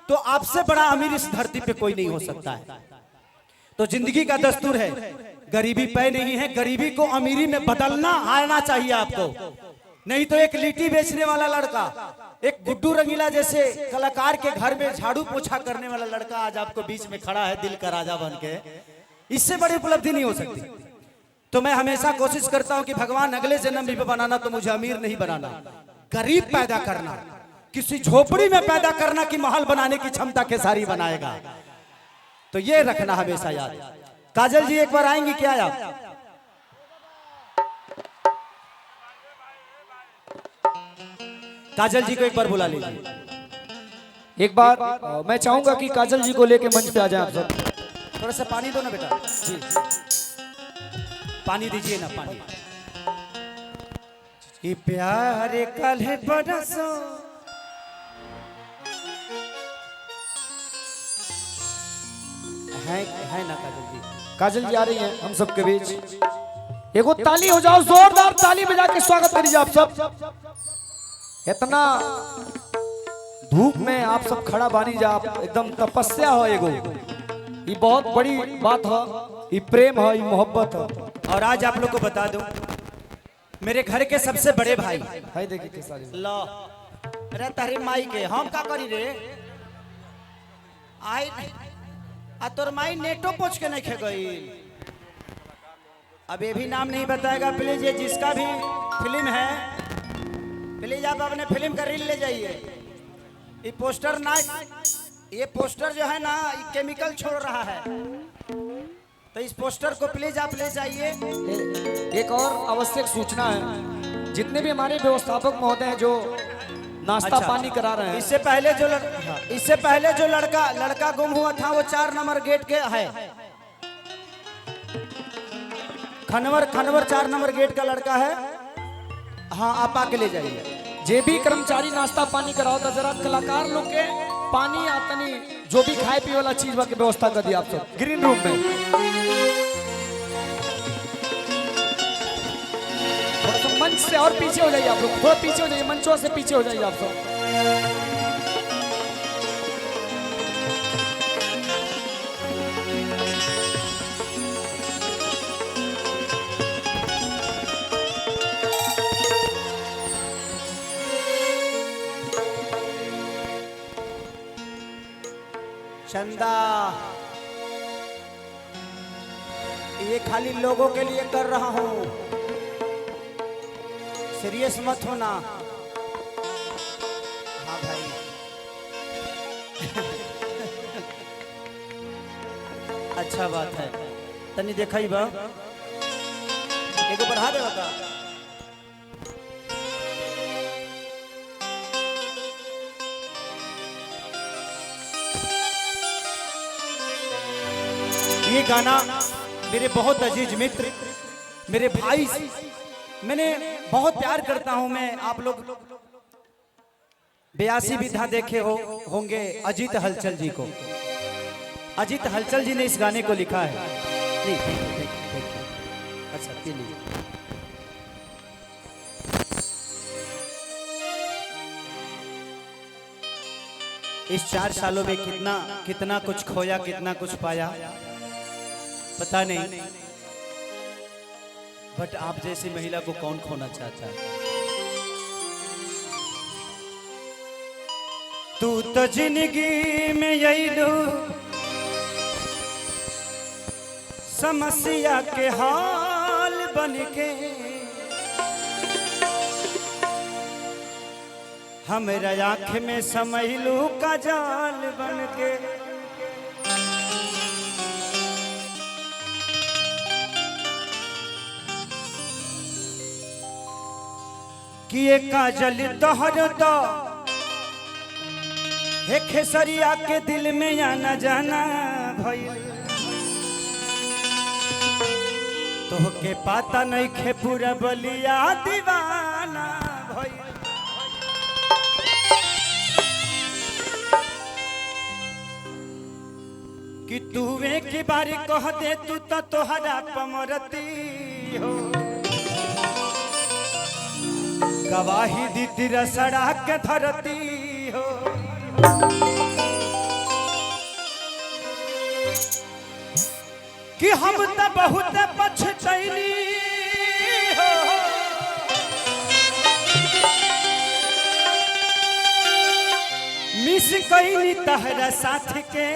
तो आपसे बड़ा अमीर इस धरती पे कोई नहीं हो सकता है। तो जिंदगी का दस्तूर है, गरीबी पे नहीं है, गरीबी को अमीरी में बदलना आना चाहिए आपको। नहीं तो एक लिट्टी बेचने वाला लड़का, एक गुड्डू रंगीला जैसे कलाकार के घर में झाड़ू पोछा करने वाला लड़का आज आपको बीच में खड़ा है दिल का राजा बन के, इससे बड़ी उपलब्धि नहीं हो सकती। तो मैं हमेशा कोशिश करता हूं कि भगवान अगले जन्म भी बनाना तो मुझे अमीर नहीं बनाना, गरीब पैदा करना, किसी झोपड़ी में पैदा करना कि महल बनाने की क्षमता खेसारी बनाएगा। तो ये रखना हमेशा याद। काजल जी एक बार आएंगी क्या आप? काजल जी को एक बार बुला लीजिए। एक बार मैं चाहूंगा कि काजल जी को लेके मंच पे आ जाए आप सब। थोड़ा सा पानी दो ना बेटा जी, पानी दीजिए ना, पानी। ये प्यार कल है बरसों, है ना काजल जी? काजल जी आ रही हैं हम सबके बीच। एगो ताली हो जाओ, जोरदार ताली बजा के स्वागत करिए आप सब। इतना धूप में आप सब खड़ा बानी जा, एकदम तपस्या हो एगो, ये बहुत बड़ी बात है, ये प्रेम है, ये मोहब्बत है। और आज आप लोग को बता दूं, मेरे घर के सबसे बड़े भाई है, देखिए कैसा लो अरे तारी माई के हम का करी रे आई आ तोर माई नेटो पोछ के नहीं खे गई। अब ये भी नाम नहीं बताएगा प्लीज, ये जिसका भी फिल्म है प्लीज आप अपने फिल्म का रील ले जाइए। ये पोस्टर ना, ये पोस्टर जो है ना ये केमिकल छोड़ रहा है, तो इस पोस्टर को प्लीज आप ले जाइए। एक और आवश्यक सूचना है, जितने भी हमारे व्यवस्थापक महोदय हैं जो नाश्ता पानी करा रहे हैं, इससे पहले जो लड़का गुम हुआ था वो 4 नंबर गेट के है, खनवर 4 नंबर गेट का लड़का है। हाँ आप आके ले जाइए। जे भी कर्मचारी नाश्ता पानी कराओ तो जरा कलाकार लोग के पानी आतनी जो भी खाए पी वाला चीज की व्यवस्था कर दिया आप सब ग्रीन रूम में। थोड़ा सा मंच से और पीछे हो जाइए आप लोग, थोड़ा पीछे हो जाइए, मंचों से पीछे हो जाइए आप सब। चंदा ये खाली लोगों के लिए कर रहा हूं, सीरियस मत होना। हाँ भाई अच्छा बात है, तनी देखा ही बा एगो बढ़ा दे बता। ये गाना मेरे बहुत अजीज मित्र, मेरे भाई, मैंने बहुत प्यार करता हूं मैं। आप लोग 82 विधा देखे होंगे अजीत हलचल जी को। अजीत हलचल जी ने इस गाने को लिखा है। अच्छा लीजिए। इस 4 सालों में कितना कुछ खोया, कितना कुछ पाया पता नहीं, बट आप जैसी महिला को कौन खोना चाहता है। तू तो जिंदगी में यही लो समस्या के हाल बन के, हमरा आँख में समैलू का जाल बन के। किए काजल तोहर तो हे खेसरिया के दिल में आना जाना भइल, तोहके पाता नहीं खे पूरा बलिया दीवाना भइल। कि तू एक बारी कह दे तू तो तोहरा पमरती हो, गवाही दी तेरा सड़ा के धरती हो। कि हम तो बहुत पछतैनी हो मिस कैनी तहरा साथ के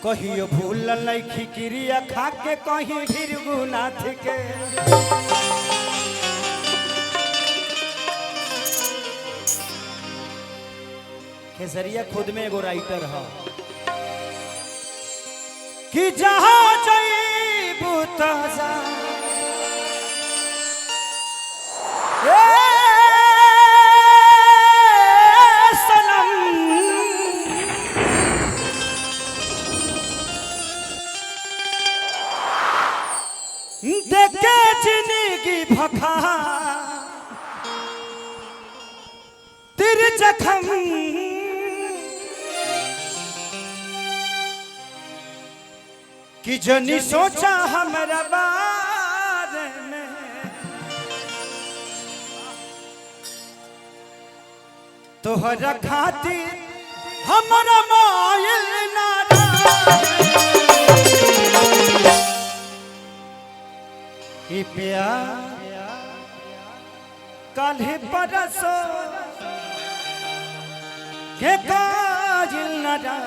कहियो भूल नहीं क्रिया खा के कहीं भृगुनाथ के खेसरिया खुद में एगो राइटर है कि जहां जईबू तजा सनम देखे जिंदगी भखा तेरे जखम कि जनी सोचा हमारा बारे में तोहरा खातिर हमारा मायल नारा ई प्यार काल्हे परसो के काजिल नारा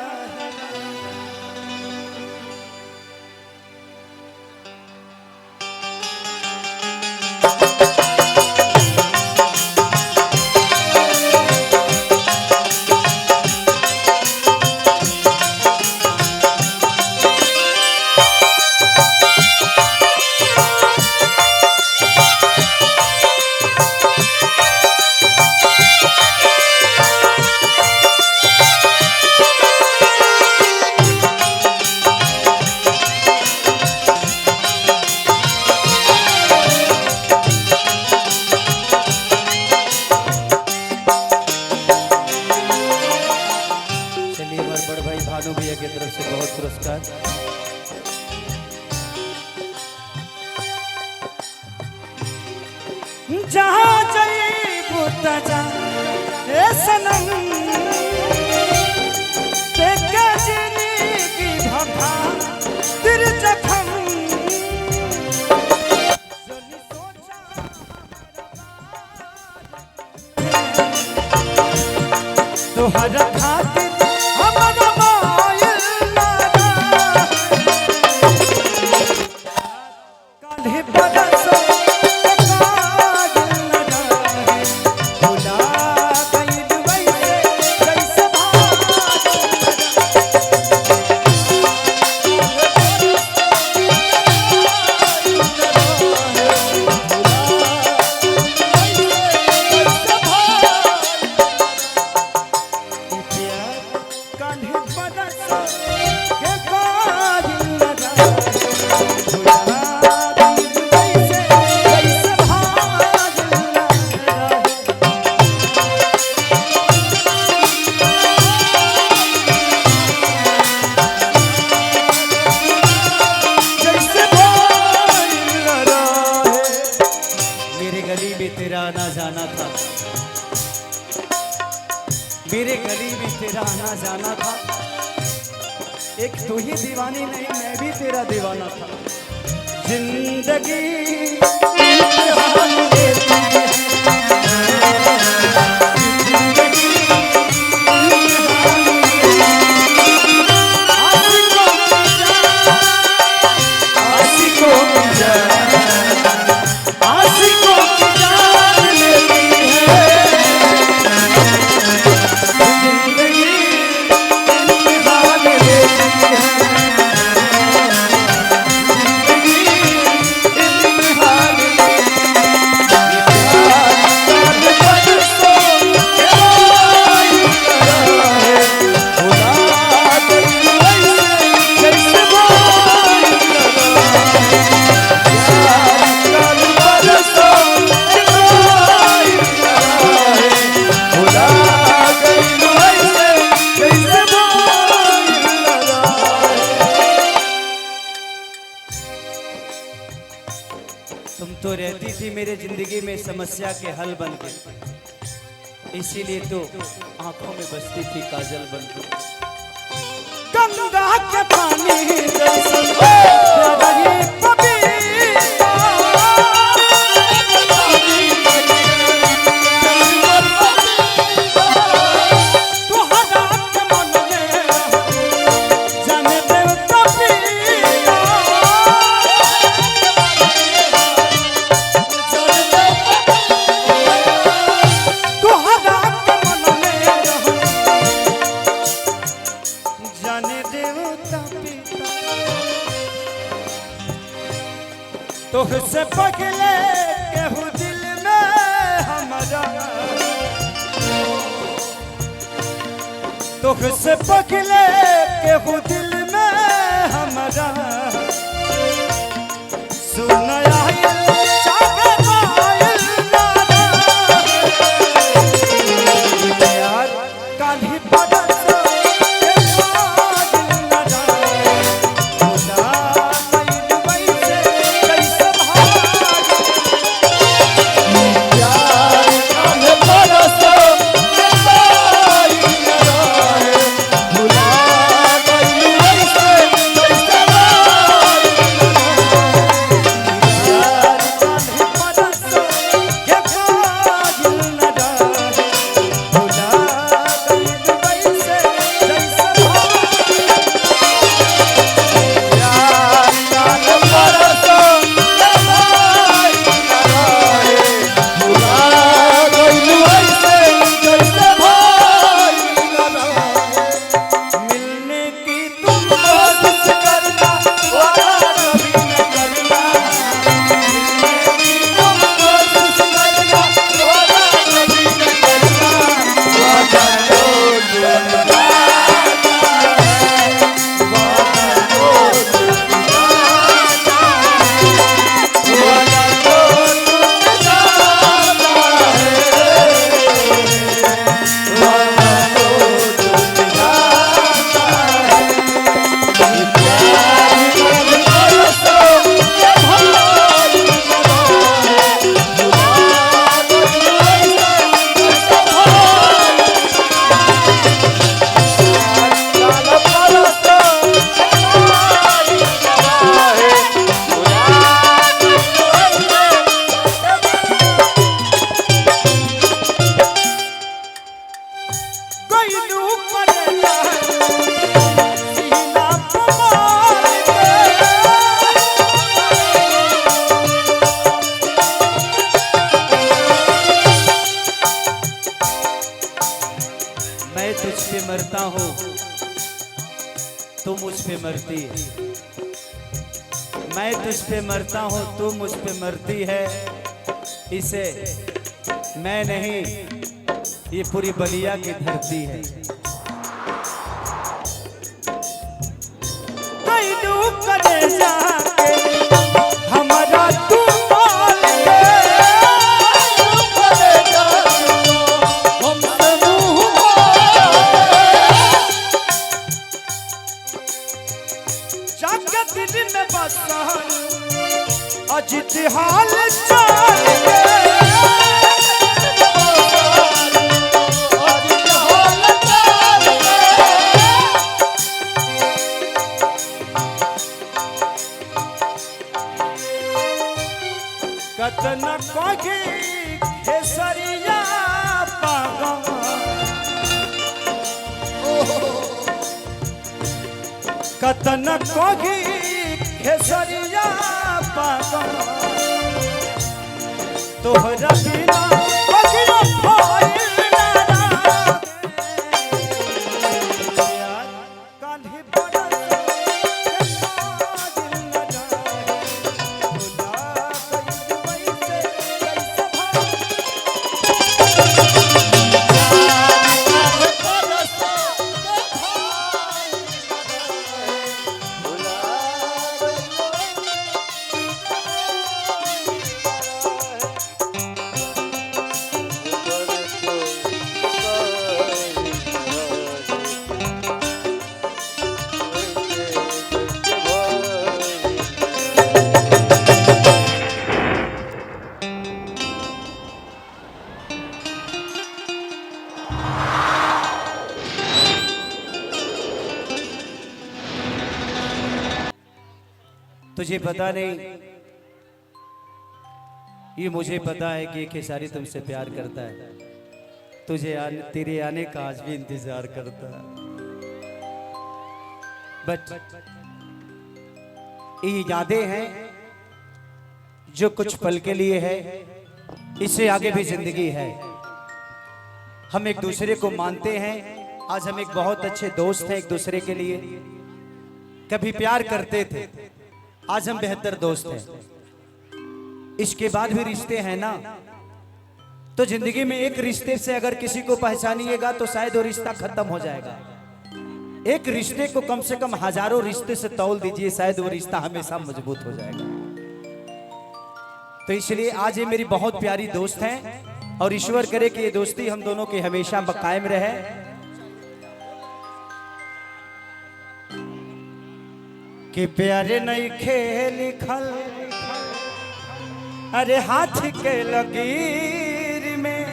जहाँ जईबू तजा ए सनम देखे जिंदगी भखा तेरे जखम जनी सोचा तोहरा खातिर हमारा मायल नारा काल्हे परसो मेरे गली में तेरा आना जाना था एक तू ही दीवानी नहीं मैं भी तेरा दीवाना था जिंदगी तुम तो रहती थी मेरे जिंदगी में समस्या के हल बन के, इसीलिए तो आंखों में बसती थी काजल बन के। गंगा के पानी जैसन प्यारा ही पपीता। तुहरा के मन में जाने देवता पीता। तुहरा के मन में जाने देवता पिता। तुझसे पगले केहू दिल में हमारा, तुझसे पगले केहू दिल में हमारा। सुन आइल चाहे आइल नारा, यार काल्हि बदल मैं तुझ पे मरता हूँ, तू मुझ पे मरती है। मैं तुझ पे मरता हूँ, तू मुझ पे मरती है। इसे मैं नहीं, ये पूरी बलिया की धरती है। कई डूब करे जाके हमारा तू पाल के, हमसे मुँह जाके दिल में बसा अजित हाल चाल के। कतन कोगी खेसरिया पागा, कतन कोगी खेसरिया पागा। तोहरा बिना बगिया भइल ना यार कान्ही बदल के दिल न जाए। खुदा कई वैसे कैसे भाई तुझे पता नहीं, ये मुझे पता है कि खेसारी तुमसे प्यार करता है, तेरे आने का आज भी इंतजार करता है। बट ये यादें हैं जो कुछ पल के लिए है, इससे आगे भी जिंदगी है। हम एक दूसरे को मानते हैं, आज हम एक बहुत अच्छे दोस्त हैं एक दूसरे के लिए। कभी प्यार करते थे, आज हम बेहतर दोस्त हैं। इसके बाद भी रिश्ते हैं ना, तो जिंदगी में एक रिश्ते से अगर किसी को पहचानिएगा तो शायद वो रिश्ता खत्म हो जाएगा। एक रिश्ते को कम से कम हजारों रिश्ते से तौल दीजिए, शायद वो रिश्ता हमेशा मजबूत हो जाएगा। तो इसलिए आज ये मेरी बहुत प्यारी दोस्त हैं और ईश्वर करे कि ये दोस्ती हम दोनों की हमेशा कायम रहे। कि प्यारे नहीं खेल लिखल अरे हाथ के लकीर में,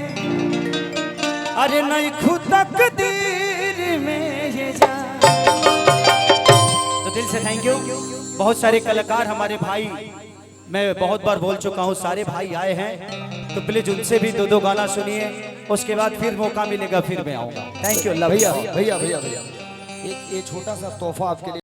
अरे नहीं खुद तकदीर में ये जा। तो दिल से थैंक यू। बहुत सारे कलाकार हमारे भाई, मैं बहुत बार बोल चुका हूँ, सारे भाई आए हैं, तो प्लीज उनसे भी दो गाना सुनिए, उसके बाद फिर मौका मिलेगा फिर मैं आऊंगा। Thank you. भैया भैया भैया भैया एक ये छोटा सा तोहफा आपके लिए।